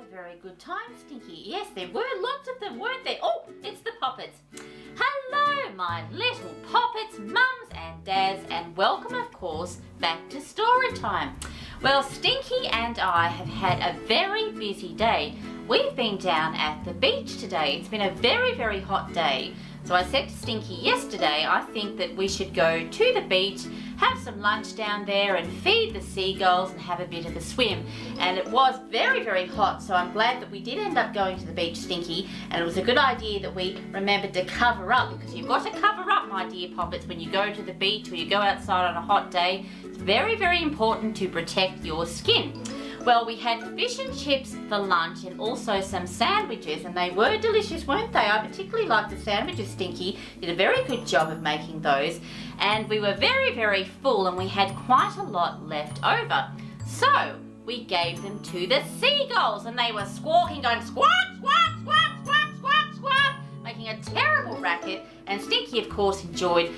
a very good time, Stinky. Yes, there were lots of them, weren't there? Oh, it's the Poppets. Hello, my little Poppets, mums and dads, and welcome, of course, back to story time. Well, Stinky and I have had a very busy day. We've been down at the beach today. It's been a very, very hot day. So I said to Stinky yesterday, I think that we should go to the beach, have some lunch down there and feed the seagulls and have a bit of a swim. And it was very, very hot, so I'm glad that we did end up going to the beach, Stinky. And it was a good idea that we remembered to cover up, because you've got to cover up, my dear Poppets, when you go to the beach or you go outside on a hot day. It's very, very important to protect your skin. Well, we had fish and chips for lunch and also some sandwiches, and they were delicious, weren't they? I particularly liked the sandwiches. Stinky did a very good job of making those, and we were very, very full and we had quite a lot left over. So we gave them to the seagulls, and they were squawking, going squawk, squawk, squawk, squawk, squawk, squawk, making a terrible racket. And Stinky, of course, enjoyed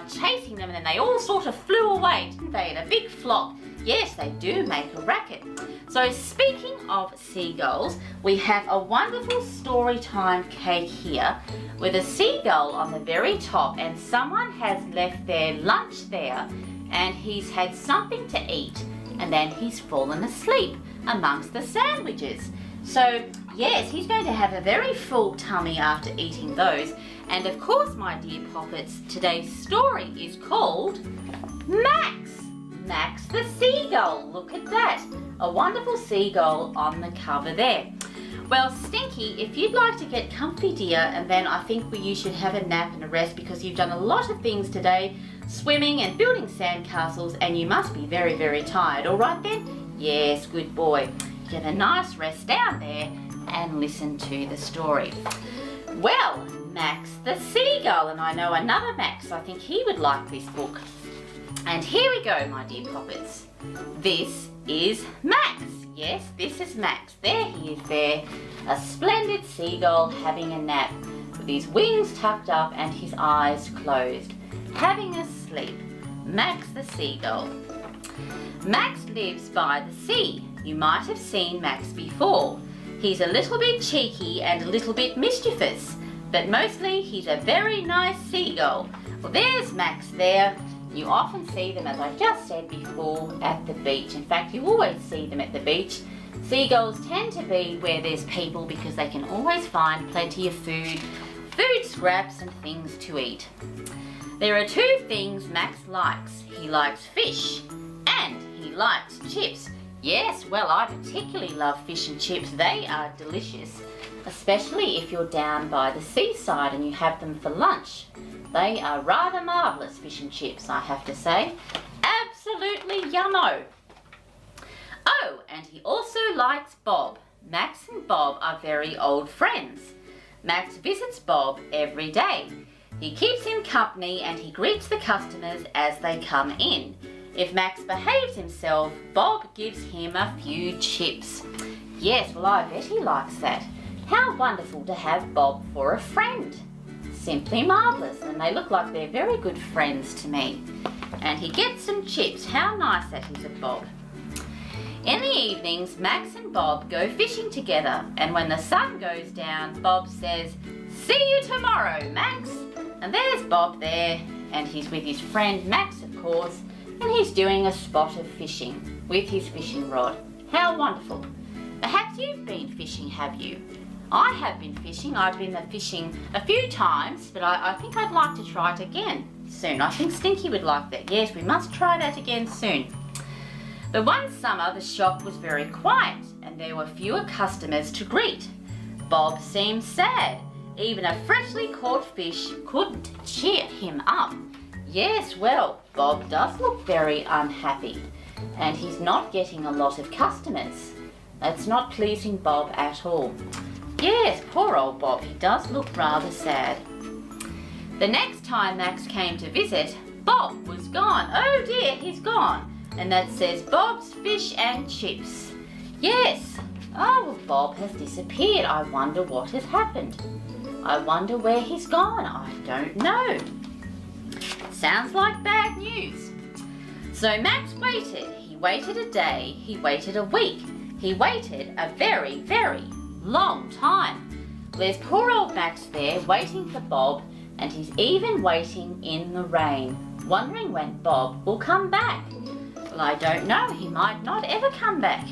chasing them, and then they all sort of flew away, didn't they, in a big flock. Yes, they do make a racket. So speaking of seagulls, we have a wonderful story time cake here with a seagull on the very top, and someone has left their lunch there and he's had something to eat, and then he's fallen asleep amongst the sandwiches. So yes, he's going to have a very full tummy after eating those. And of course, my dear Poppets, today's story is called Max. Max the seagull. Look at that. A wonderful seagull on the cover there. Well, Stinky, if you'd like to get comfy, dear, and then I think you should have a nap and a rest, because you've done a lot of things today, swimming and building sandcastles, and you must be very, very tired. All right then? Yes, good boy. Get a nice rest down there and listen to the story. Well, Max the seagull, and I know another Max. I think he would like this book. And here we go, my dear Poppets. This is Max. Yes, this is Max. There he is there, a splendid seagull having a nap with his wings tucked up and his eyes closed, having a sleep. Max the seagull. Max lives by the sea. You might have seen Max before. He's a little bit cheeky and a little bit mischievous, but mostly he's a very nice seagull. Well, there's Max there. You often see them, as I just said before, at the beach. In fact, you always see them at the beach. Seagulls tend to be where there's people because they can always find plenty of food scraps and things to eat. There are two things Max likes. He likes fish and he likes chips. Yes, well, I particularly love fish and chips. They are delicious, especially if you're down by the seaside and you have them for lunch. They are rather marvellous, fish and chips, I have to say. Absolutely yummo. Oh, and he also likes Bob. Max and Bob are very old friends. Max visits Bob every day. He keeps him company and he greets the customers as they come in. If Max behaves himself, Bob gives him a few chips. Yes, well, I bet he likes that. How wonderful to have Bob for a friend. Simply marvellous, and they look like they're very good friends to me. And he gets some chips. How nice that is of Bob. In the evenings, Max and Bob go fishing together, and when the sun goes down, Bob says, "See you tomorrow, Max." And there's Bob there, and he's with his friend Max, of course, and he's doing a spot of fishing with his fishing rod. How wonderful. Perhaps you've been fishing, have you? I have been fishing. I've been fishing a few times, but I think I'd like to try it again soon. I think Stinky would like that. Yes, we must try that again soon. But one summer the shop was very quiet and there were fewer customers to greet. Bob seemed sad. Even a freshly caught fish couldn't cheer him up. Yes, well, Bob does look very unhappy and he's not getting a lot of customers. That's not pleasing Bob at all. Yes, poor old Bob, he does look rather sad. The next time Max came to visit, Bob was gone. Oh dear, he's gone. And that says Bob's Fish and Chips. Yes. Oh, well, Bob has disappeared. I wonder what has happened. I wonder where he's gone. I don't know. Sounds like bad news. So Max waited. He waited a day. He waited a week. He waited a very, very long time. There's poor old Max there waiting for Bob, and he's even waiting in the rain, wondering when Bob will come back. Well, I don't know, he might not ever come back.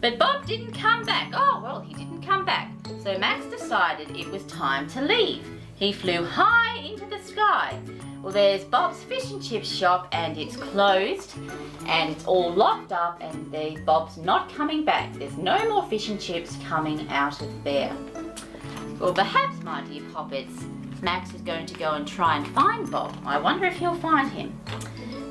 But Bob didn't come back. Oh, well, he didn't come back. So Max decided it was time to leave. He flew high into the sky. Well, there's Bob's fish and chip shop, and it's closed, and it's all locked up, and Bob's not coming back. There's no more fish and chips coming out of there. Well, perhaps, my dear Poppets, Max is going to go and try and find Bob. I wonder if he'll find him.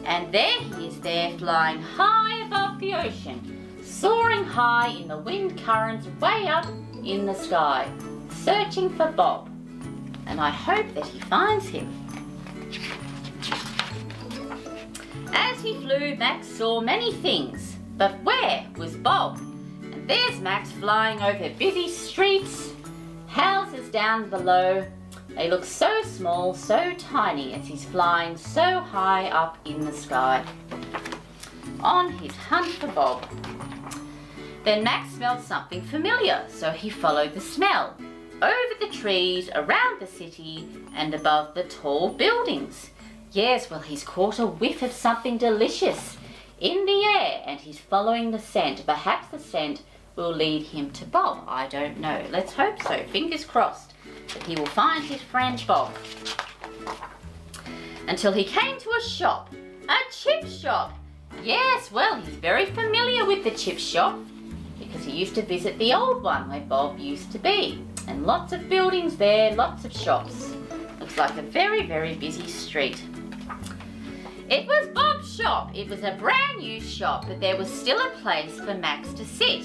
And there he is there, flying high above the ocean, soaring high in the wind currents way up in the sky, searching for Bob. And I hope that he finds him. As he flew, Max saw many things, but where was Bob? And there's Max flying over busy streets, houses down below. They look so small, so tiny as he's flying so high up in the sky, on his hunt for Bob. Then Max smelled something familiar, so he followed the smell, over the trees, around the city, and above the tall buildings. Yes, well, he's caught a whiff of something delicious in the air, and he's following the scent. Perhaps the scent will lead him to Bob. I don't know. Let's hope so. Fingers crossed that he will find his friend Bob. Until he came to a shop, a chip shop. Yes, well, he's very familiar with the chip shop because he used to visit the old one where Bob used to be. And lots of buildings there, lots of shops. Looks like a very, very busy street. It was Bob's shop. It was a brand new shop, but there was still a place for Max to sit.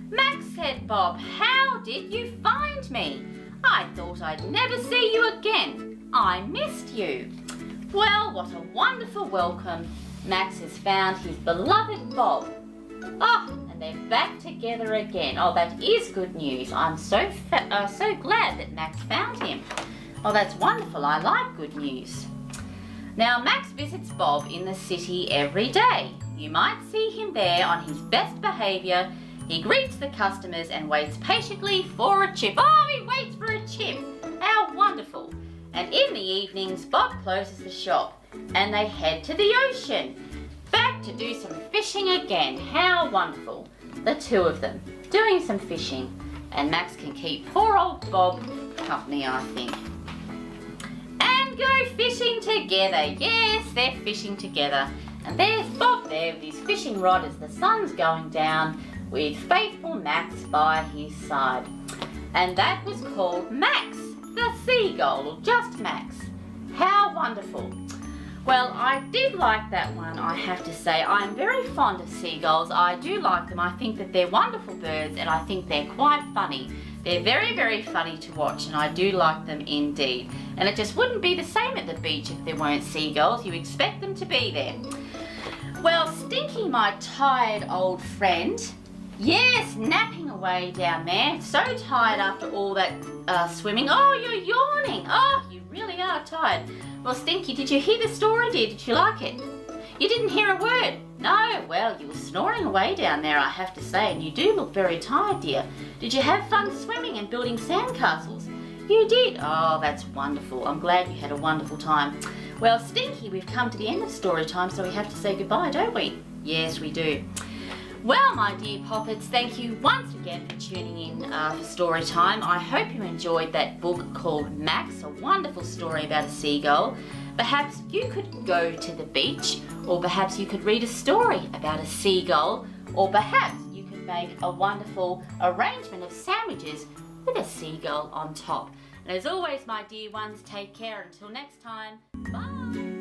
Max said, "Bob, how did you find me? I thought I'd never see you again. I missed you." Well, what a wonderful welcome. Max has found his beloved Bob. Oh, and they're back together again. Oh, that is good news. I'm so glad that Max found him. Oh, that's wonderful. I like good news. Now, Max visits Bob in the city every day. You might see him there on his best behaviour. He greets the customers and waits patiently for a chip. Oh, he waits for a chip. How wonderful. And in the evenings, Bob closes the shop and they head to the ocean. Back to do some fishing again. How wonderful. The two of them doing some fishing. And Max can keep poor old Bob company, I think. And go fishing together. Yes, they're fishing together. And there's Bob there with his fishing rod as the sun's going down, with faithful Max by his side. And that was called Max, the seagull, or just Max. How wonderful. Well, I did like that one, I have to say. I'm very fond of seagulls. I do like them. I think that they're wonderful birds, and I think they're quite funny. They're very, very funny to watch, and I do like them indeed. And it just wouldn't be the same at the beach if there weren't seagulls. You expect them to be there. Well, Stinky, my tired old friend, yes, napping away down there. So tired after all that swimming. Oh, you're yawning. Oh, you really are tired. Well, Stinky, did you hear the story, dear? Did you like it? You didn't hear a word. No, well, you were snoring away down there, I have to say, and you do look very tired, dear. Did you have fun swimming and building sandcastles? You did. Oh, that's wonderful. I'm glad you had a wonderful time. Well, Stinky, we've come to the end of story time, so we have to say goodbye, don't we? Yes, we do. Well, my dear Poppets, thank you once again for tuning in for story time. I hope you enjoyed that book called Max, a wonderful story about a seagull. Perhaps you could go to the beach, or perhaps you could read a story about a seagull, or perhaps you could make a wonderful arrangement of sandwiches with a seagull on top. And as always, my dear ones, take care. Until next time, bye.